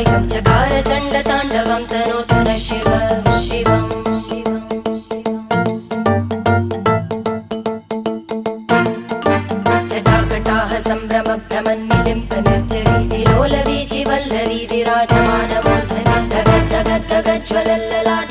कायं चकार चण्डताण्डवं तनोतु न शिव शिवम् जटाकटाह सम्भ्रम भ्रमन्निलिम्प निर्जरी विलोलवीचि वल्लरी विराजमानमूर्धनि धग धग धग ज्वलल्ललाट